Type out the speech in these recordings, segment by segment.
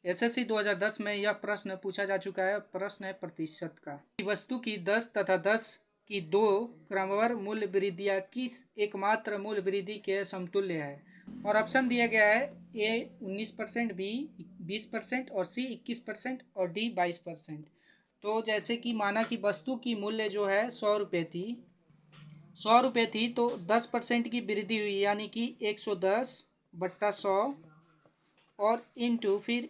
SSC 2010 में यह प्रश्न पूछा जा चुका है। प्रश्न है प्रतिशत का। वस्तु की 10 तथा 10 की 2 क्रमवार मूल्य वृद्धियां किस एकमात्र मूल्य वृद्धि के समतुल्य है? और ऑप्शन दिया गया है ए 19%, बी 20% और सी 21% और डी 22%। तो जैसे कि माना कि वस्तु की मूल्य जो है 100 रुपये थी, 100 रुपये थी, तो 10% की वृद्धि हुई यानी कि 110/100 और इंटू फिर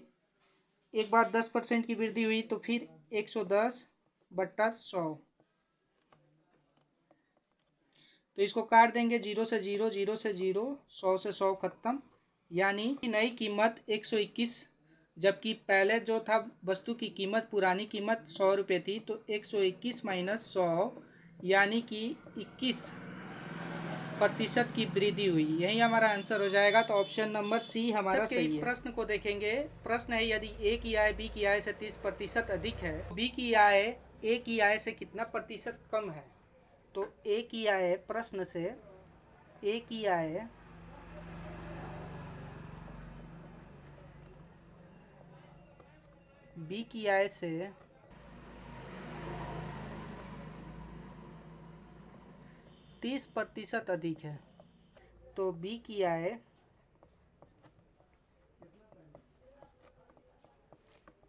एक बार 10% की वृद्धि हुई तो फिर 110/100। तो इसको काट देंगे, 0 से 0, 0 से 0, 100 से 100 खत्म, यानी नई कीमत 121, जबकि पहले जो था वस्तु की कीमत, पुरानी कीमत 100 रुपये थी, तो 121 माइनस 100 यानी कि 21% की वृद्धि हुई। यही हमारा आंसर हो जाएगा। तो ऑप्शन नंबर सी हमारा सही है। इस प्रश्न को देखेंगे। प्रश्न है यदि ए की आय बी की आय से 30% अधिक है, बी की आय ए की आय से कितना प्रतिशत कम है? तो ए की आय, प्रश्न से ए की आय बी की आय से 30% अधिक है, तो बी की आय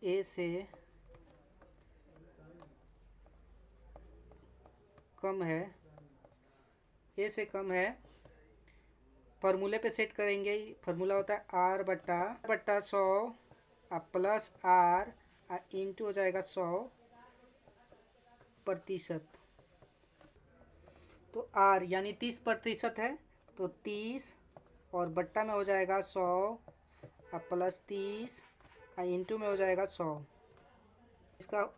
ए से कम है, ए से कम है। फॉर्मूले पे सेट करेंगे। फॉर्मूला होता है आर बट्टा 100 प्लस आर इंटू हो जाएगा 100%। तो आर यानी 30% है, तो 30 और बट्टा में हो जाएगा 100 प्लस 30 इंटू में हो जाएगा 100।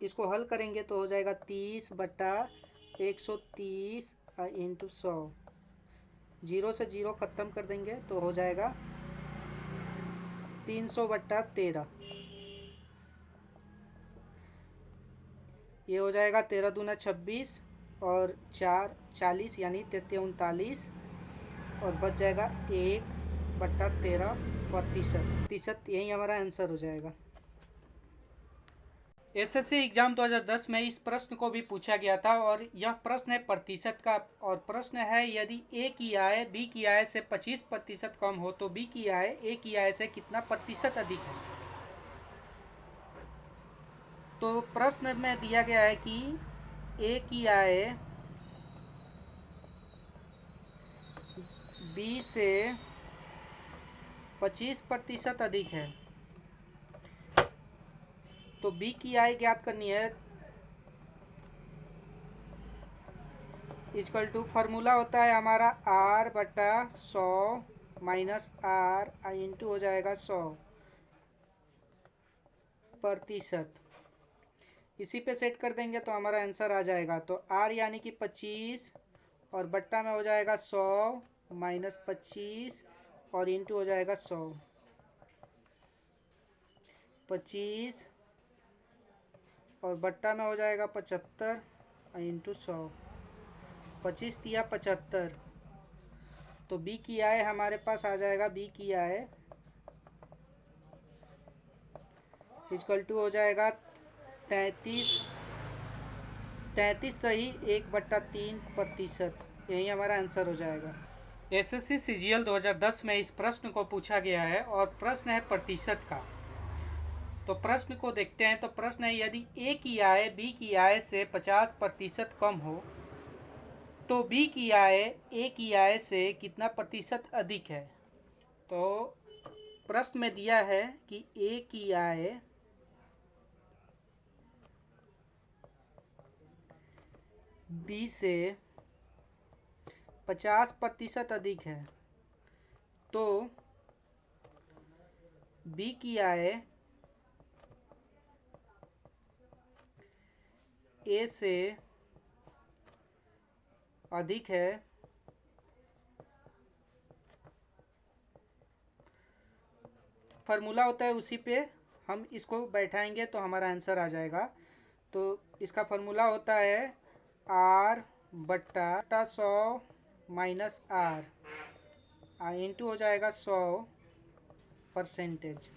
इसको हल करेंगे तो हो जाएगा 30/130 इंटू 100। 0 से 0 खत्म कर देंगे तो हो जाएगा 300/13। ये हो जाएगा 13 दूना 26 और 4 40 यानी 3339 और बच जाएगा 1/13%। यही हमारा आंसर हो जाएगा। एसएससी एग्जाम 2010 में इस प्रश्न को भी पूछा गया था और यह प्रश्न है प्रतिशत का। और प्रश्न है यदि ए की आय बी की आय से 25% कम हो तो बी की आय ए की आय से कितना प्रतिशत अधिक है? तो प्रश्न में दिया गया है कि ए की आय बी से 25% अधिक है, तो बी की आय ज्ञात करनी है। इक्वल टू फॉर्मूला होता है हमारा R/100 माइनस आर इंटू हो जाएगा 100%। इसी पे सेट कर देंगे तो हमारा आंसर आ जाएगा। तो R यानी कि 25 और बट्टा में हो जाएगा 100 माइनस 25 और इंटू हो जाएगा 100। 25 और बट्टा में हो जाएगा 75 इंटू 100। 25 दिया 75, तो बी की आय हमारे पास आ जाएगा, बी की आय इक्वल टू हो जाएगा 33 सही 1/3%। यही हमारा आंसर हो जाएगा। एसएससी सीजीएल 2010 में इस प्रश्न को पूछा गया है और प्रश्न है प्रतिशत का। तो प्रश्न को देखते हैं। तो प्रश्न है यदि ए की आय बी की आय से 50% कम हो तो बी की आय ए की आय से कितना प्रतिशत अधिक है? तो प्रश्न में दिया है कि ए की आय बी से 50% अधिक है, तो बी की आय ए से अधिक है, फार्मूला होता है उसी पे हम इसको बैठाएंगे तो हमारा आंसर आ जाएगा। तो इसका फार्मूला होता है R/100 माइनस आर इंटू हो जाएगा 100%।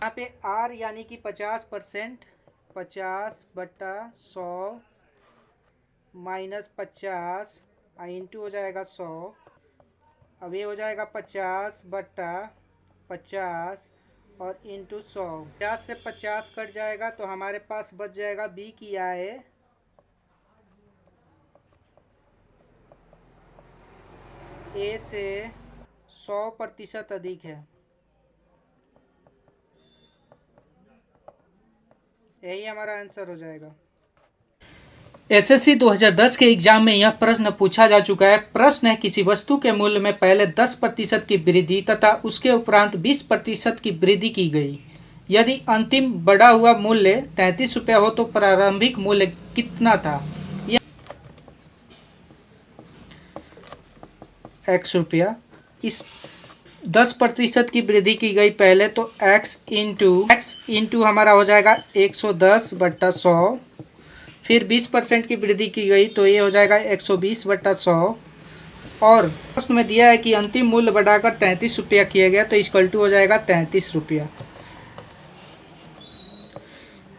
यहाँ पे R यानी कि 50%, 50/100 माइनस 50 इंटू हो जाएगा 100। अब ये हो जाएगा 50/50 और इंटू 100। 50 से 50 कट जाएगा तो हमारे पास बच जाएगा B की आय A से 100% अधिक है। यही हमारा आंसर हो जाएगा। एसएससी 2010 के एग्जाम में यह प्रश्न पूछा जा चुका है। प्रश्न है, किसी वस्तु के मूल्य में पहले 10% की वृद्धि तथा उसके उपरांत 20% की वृद्धि की गई। यदि अंतिम बढ़ा हुआ मूल्य 33 रुपया हो तो प्रारंभिक मूल्य कितना था? x रुपया। इस 10% की वृद्धि की गई पहले, तो x इंटू हमारा हो जाएगा 110/100। फिर 20% की वृद्धि की गई तो ये हो जाएगा 120/100। और प्रश्न में दिया है कि अंतिम मूल्य बढ़ाकर 33 रुपया किया गया, तो इक्वल टू हो जाएगा 33 रुपया।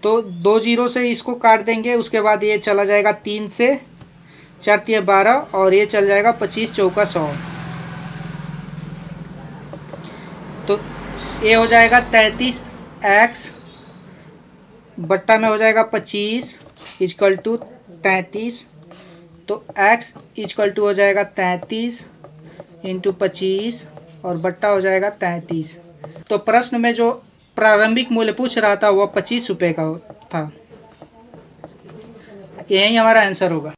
तो 2 जीरो से इसको काट देंगे, उसके बाद ये चला जाएगा 3 से 4 × 12 और ये चल जाएगा 25 चौका 100। तो ये हो जाएगा 33x बट्टा में हो जाएगा 25 इक्वल टू 33। तो x इक्वल टू हो जाएगा 33 इंटू 25 और बट्टा हो जाएगा 33। तो प्रश्न में जो प्रारंभिक मूल्य पूछ रहा था वह 25 रुपये का था। यही हमारा आंसर होगा।